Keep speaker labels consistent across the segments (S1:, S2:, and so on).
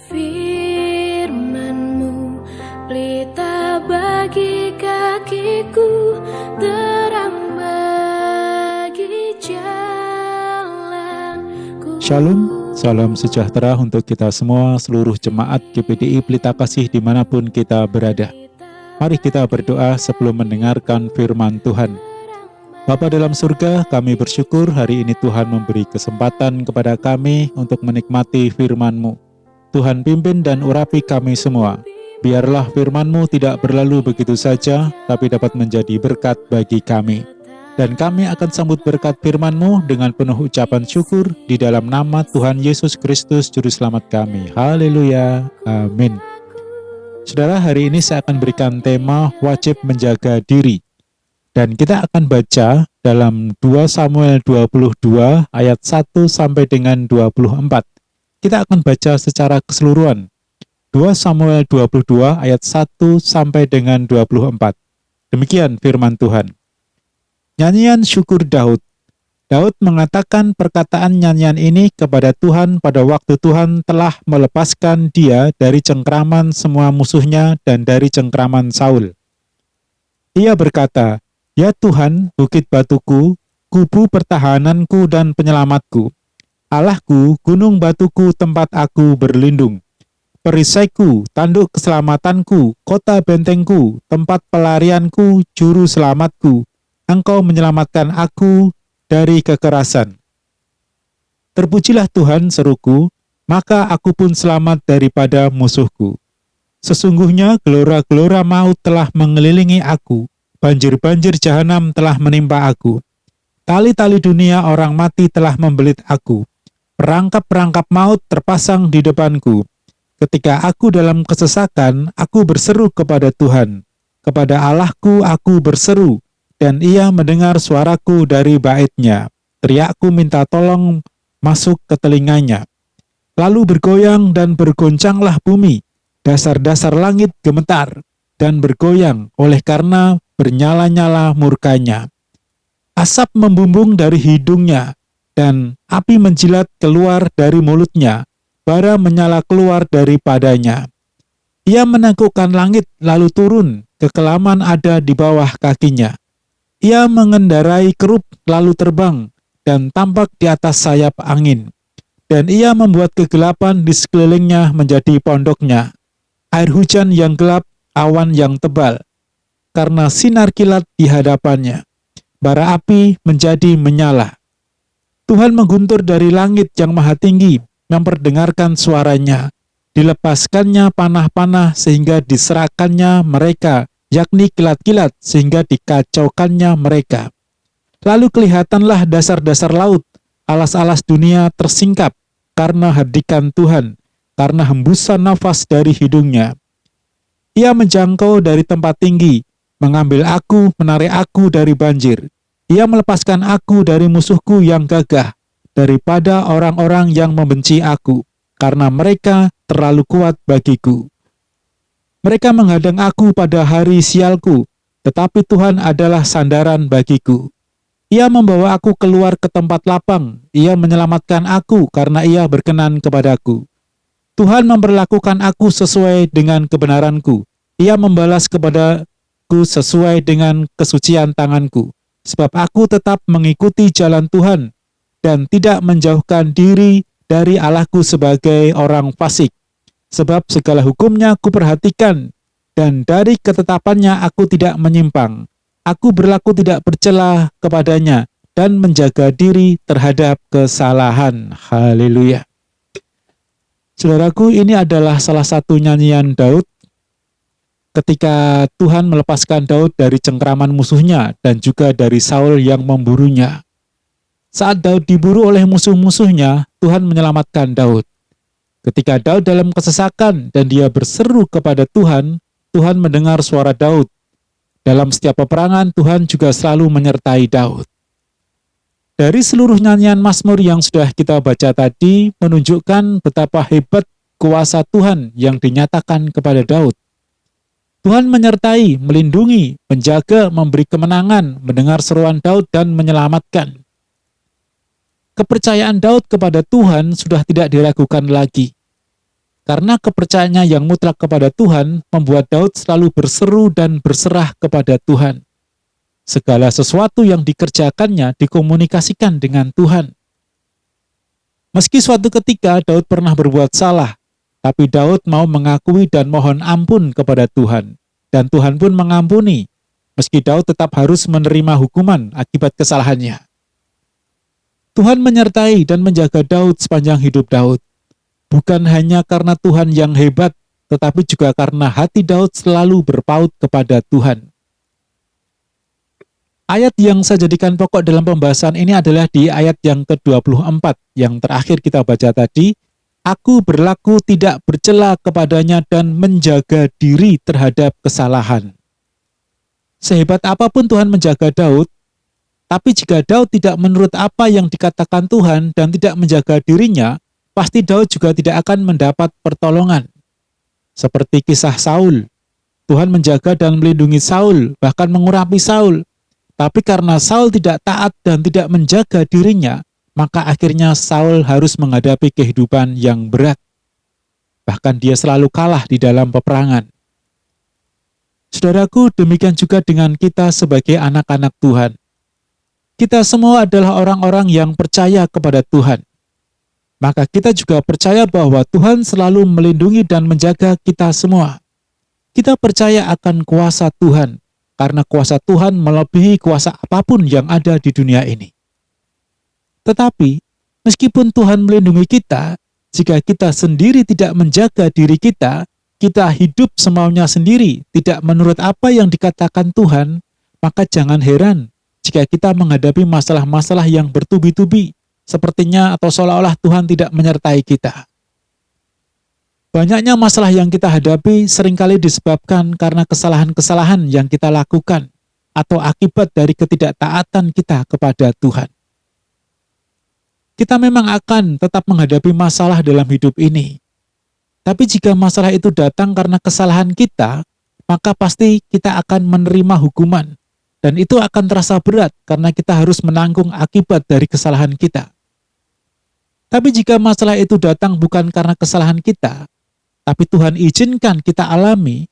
S1: Firman-Mu pelita bagi kakiku, terang bagi jalanku.
S2: Shalom, salam sejahtera untuk kita semua, seluruh jemaat GPDI Pelita Kasih dimanapun kita berada. Mari kita berdoa sebelum mendengarkan firman Tuhan. Bapa dalam surga, kami bersyukur hari ini Tuhan memberi kesempatan kepada kami untuk menikmati firman-Mu. Tuhan pimpin dan urapi kami semua. Biarlah firman-Mu tidak berlalu begitu saja, tapi dapat menjadi berkat bagi kami. Dan kami akan sambut berkat firman-Mu dengan penuh ucapan syukur di dalam nama Tuhan Yesus Kristus Juru Selamat kami. Haleluya. Amin. Saudara, hari ini saya akan berikan tema wajib menjaga diri. Dan kita akan baca dalam 2 Samuel 22 ayat 1 sampai dengan 24. Kita akan baca secara keseluruhan. 2 Samuel 22 ayat 1 sampai dengan 24. Demikian firman Tuhan. Nyanyian syukur Daud. Daud mengatakan perkataan nyanyian ini kepada Tuhan pada waktu Tuhan telah melepaskan dia dari cengkraman semua musuhnya dan dari cengkraman Saul. Ia berkata, "Ya Tuhan, bukit batuku, kubu pertahananku dan penyelamatku. Allahku, gunung batuku tempat aku berlindung. Perisaiku, tanduk keselamatanku, kota bentengku, tempat pelarianku, juru selamatku. Engkau menyelamatkan aku dari kekerasan. Terpujilah Tuhan, seruku, maka aku pun selamat daripada musuhku. Sesungguhnya gelora-gelora maut telah mengelilingi aku. Banjir-banjir jahanam telah menimpa aku. Tali-tali dunia orang mati telah membelit aku. Perangkap-perangkap maut terpasang di depanku. Ketika aku dalam kesesakan, aku berseru kepada Tuhan. Kepada Allahku aku berseru, dan Ia mendengar suaraku dari bait-Nya. Teriakku minta tolong masuk ke telinganya. Lalu bergoyang dan bergoncanglah bumi. Dasar-dasar langit gemetar dan bergoyang oleh karena bernyala-nyala murkanya. Asap membumbung dari hidungnya, dan api menjilat keluar dari mulutnya, bara menyala keluar daripadanya. Ia menaklukkan langit lalu turun, kekelaman ada di bawah kakinya. Ia mengendarai kerub lalu terbang, dan tampak di atas sayap angin. Dan ia membuat kegelapan di sekelilingnya menjadi pondoknya. Air hujan yang gelap, awan yang tebal. Karena sinar kilat di hadapannya, bara api menjadi menyala. Tuhan mengguntur dari langit yang maha tinggi, memperdengarkan suaranya. Dilepaskannya panah-panah sehingga diserahkannya mereka, yakni kilat-kilat sehingga dikacaukannya mereka. Lalu kelihatanlah dasar-dasar laut, alas-alas dunia tersingkap karena hardikan Tuhan, karena hembusan nafas dari hidungnya. Ia menjangkau dari tempat tinggi, mengambil aku, menarik aku dari banjir. Ia melepaskan aku dari musuhku yang gagah, daripada orang-orang yang membenci aku, karena mereka terlalu kuat bagiku. Mereka menghadang aku pada hari sialku, tetapi Tuhan adalah sandaran bagiku. Ia membawa aku keluar ke tempat lapang, Ia menyelamatkan aku karena Ia berkenan kepadaku. Tuhan memperlakukan aku sesuai dengan kebenaranku. Ia membalas kepadaku sesuai dengan kesucian tanganku. Sebab aku tetap mengikuti jalan Tuhan dan tidak menjauhkan diri dari Allahku sebagai orang fasik. Sebab segala hukumnya kuperhatikan dan dari ketetapannya aku tidak menyimpang. Aku berlaku tidak bercela kepadanya dan menjaga diri terhadap kesalahan. Haleluya. Saudaraku, ini adalah salah satu nyanyian Daud ketika Tuhan melepaskan Daud dari cengkraman musuhnya dan juga dari Saul yang memburunya. Saat Daud diburu oleh musuh-musuhnya, Tuhan menyelamatkan Daud. Ketika Daud dalam kesesakan dan dia berseru kepada Tuhan, Tuhan mendengar suara Daud. Dalam setiap peperangan, Tuhan juga selalu menyertai Daud. Dari seluruh nyanyian Mazmur yang sudah kita baca tadi, menunjukkan betapa hebat kuasa Tuhan yang dinyatakan kepada Daud. Tuhan menyertai, melindungi, menjaga, memberi kemenangan, mendengar seruan Daud dan menyelamatkan. Kepercayaan Daud kepada Tuhan sudah tidak diragukan lagi. Karena kepercayaannya yang mutlak kepada Tuhan membuat Daud selalu berseru dan berserah kepada Tuhan. Segala sesuatu yang dikerjakannya dikomunikasikan dengan Tuhan. Meski suatu ketika Daud pernah berbuat salah, tapi Daud mau mengakui dan mohon ampun kepada Tuhan. Dan Tuhan pun mengampuni, meski Daud tetap harus menerima hukuman akibat kesalahannya. Tuhan menyertai dan menjaga Daud sepanjang hidup Daud. Bukan hanya karena Tuhan yang hebat, tetapi juga karena hati Daud selalu berpaut kepada Tuhan. Ayat yang saya jadikan pokok dalam pembahasan ini adalah di ayat yang ke-24, yang terakhir kita baca tadi, "Aku berlaku tidak bercela kepadanya dan menjaga diri terhadap kesalahan." Sehebat apapun Tuhan menjaga Daud, tapi jika Daud tidak menurut apa yang dikatakan Tuhan dan tidak menjaga dirinya, pasti Daud juga tidak akan mendapat pertolongan. Seperti kisah Saul, Tuhan menjaga dan melindungi Saul, bahkan mengurapi Saul. Tapi karena Saul tidak taat dan tidak menjaga dirinya, maka akhirnya Saul harus menghadapi kehidupan yang berat. Bahkan dia selalu kalah di dalam peperangan. Saudaraku, demikian juga dengan kita sebagai anak-anak Tuhan. Kita semua adalah orang-orang yang percaya kepada Tuhan. Maka kita juga percaya bahwa Tuhan selalu melindungi dan menjaga kita semua. Kita percaya akan kuasa Tuhan, karena kuasa Tuhan melebihi kuasa apapun yang ada di dunia ini. Tetapi, meskipun Tuhan melindungi kita, jika kita sendiri tidak menjaga diri kita hidup semaunya sendiri, tidak menurut apa yang dikatakan Tuhan, maka jangan heran jika kita menghadapi masalah-masalah yang bertubi-tubi, sepertinya atau seolah-olah Tuhan tidak menyertai kita. Banyaknya masalah yang kita hadapi seringkali disebabkan karena kesalahan-kesalahan yang kita lakukan atau akibat dari ketidaktaatan kita kepada Tuhan. Kita memang akan tetap menghadapi masalah dalam hidup ini. Tapi jika masalah itu datang karena kesalahan kita, maka pasti kita akan menerima hukuman. Dan itu akan terasa berat karena kita harus menanggung akibat dari kesalahan kita. Tapi jika masalah itu datang bukan karena kesalahan kita, tapi Tuhan izinkan kita alami,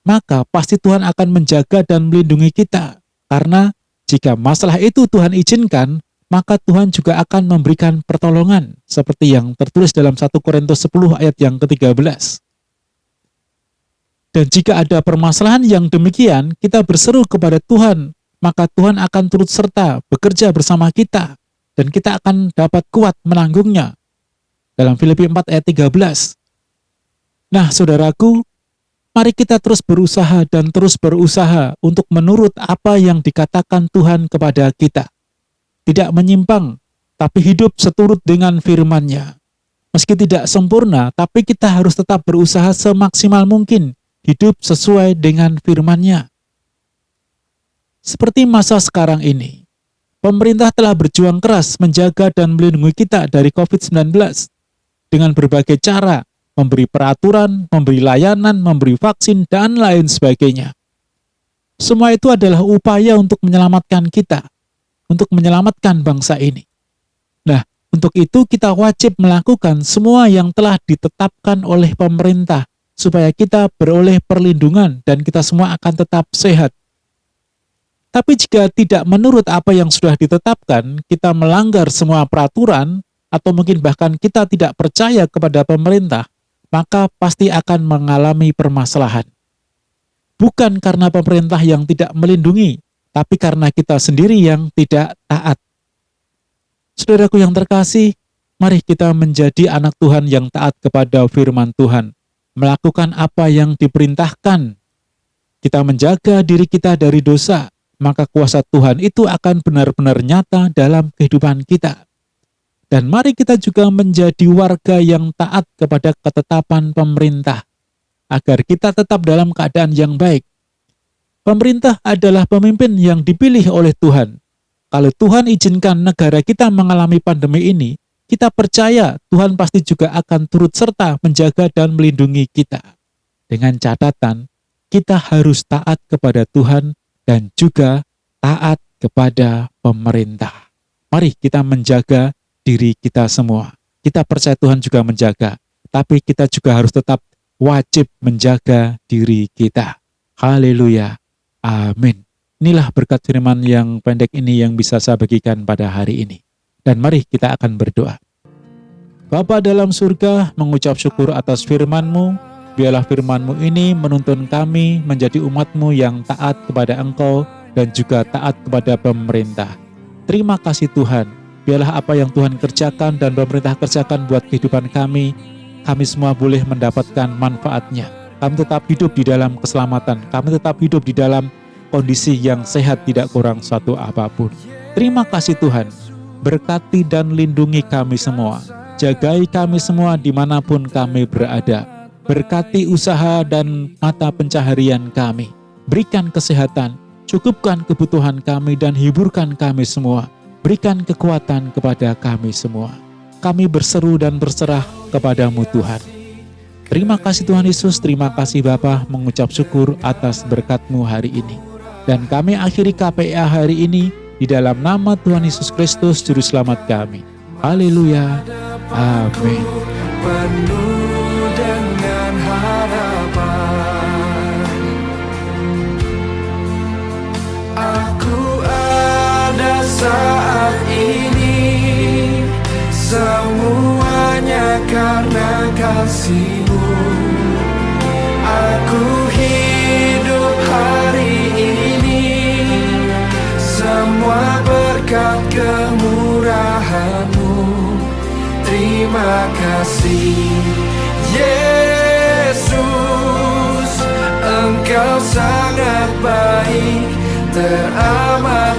S2: maka pasti Tuhan akan menjaga dan melindungi kita. Karena jika masalah itu Tuhan izinkan, maka Tuhan juga akan memberikan pertolongan, seperti yang tertulis dalam 1 Korintus 10 ayat yang ke-13. Dan jika ada permasalahan yang demikian, kita berseru kepada Tuhan, maka Tuhan akan turut serta bekerja bersama kita, dan kita akan dapat kuat menanggungnya. Dalam Filipi 4 ayat 13. Nah, saudaraku, mari kita terus berusaha dan terus berusaha untuk menurut apa yang dikatakan Tuhan kepada kita. Tidak menyimpang, tapi hidup seturut dengan firman-Nya. Meski tidak sempurna, tapi kita harus tetap berusaha semaksimal mungkin, hidup sesuai dengan firman-Nya. Seperti masa sekarang ini, pemerintah telah berjuang keras menjaga dan melindungi kita dari COVID-19 dengan berbagai cara, memberi peraturan, memberi layanan, memberi vaksin, dan lain sebagainya. Semua itu adalah upaya untuk menyelamatkan kita, untuk menyelamatkan bangsa ini. Nah, untuk itu kita wajib melakukan semua yang telah ditetapkan oleh pemerintah, supaya kita beroleh perlindungan dan kita semua akan tetap sehat. Tapi jika tidak menurut apa yang sudah ditetapkan, kita melanggar semua peraturan, atau mungkin bahkan kita tidak percaya kepada pemerintah, maka pasti akan mengalami permasalahan. Bukan karena pemerintah yang tidak melindungi, tapi karena kita sendiri yang tidak taat. Saudaraku yang terkasih, mari kita menjadi anak Tuhan yang taat kepada firman Tuhan, melakukan apa yang diperintahkan. Kita menjaga diri kita dari dosa, maka kuasa Tuhan itu akan benar-benar nyata dalam kehidupan kita. Dan mari kita juga menjadi warga yang taat kepada ketetapan pemerintah, agar kita tetap dalam keadaan yang baik. Pemerintah adalah pemimpin yang dipilih oleh Tuhan. Kalau Tuhan izinkan negara kita mengalami pandemi ini, kita percaya Tuhan pasti juga akan turut serta menjaga dan melindungi kita. Dengan catatan, kita harus taat kepada Tuhan dan juga taat kepada pemerintah. Mari kita menjaga diri kita semua. Kita percaya Tuhan juga menjaga. tapi kita juga harus tetap wajib menjaga diri kita. Haleluya. Amin. Inilah berkat firman yang pendek ini yang bisa saya bagikan pada hari ini. Dan mari kita akan berdoa. Bapa dalam surga, mengucap syukur atas firman-Mu. Biarlah firman-Mu ini menuntun kami menjadi umat-Mu yang taat kepada Engkau dan juga taat kepada pemerintah. Terima kasih Tuhan. Biarlah apa yang Tuhan kerjakan dan pemerintah kerjakan buat kehidupan kami semua boleh mendapatkan manfaatnya. Kami tetap hidup di dalam keselamatan. Kami tetap hidup di dalam kondisi yang sehat, tidak kurang suatu apapun. Terima kasih Tuhan. Berkati dan lindungi kami semua. Jagai kami semua dimanapun kami berada. Berkati usaha dan mata pencaharian kami. Berikan kesehatan, cukupkan kebutuhan kami dan hiburkan kami semua. Berikan kekuatan kepada kami semua. Kami berseru dan berserah kepadamu Tuhan. Terima kasih Tuhan Yesus, terima kasih Bapa, mengucap syukur atas berkat-Mu hari ini. Dan kami akhiri KPA hari ini di dalam nama Tuhan Yesus Kristus, Juru Selamat kami. Haleluya. Amin.
S3: Penuh dengan harapan, aku ada saat ini, semuanya karena kasih-Mu. Aku hidup hari ini, semua berkat kemurahan-Mu. Terima kasih Yesus, Engkau sangat baik, teramat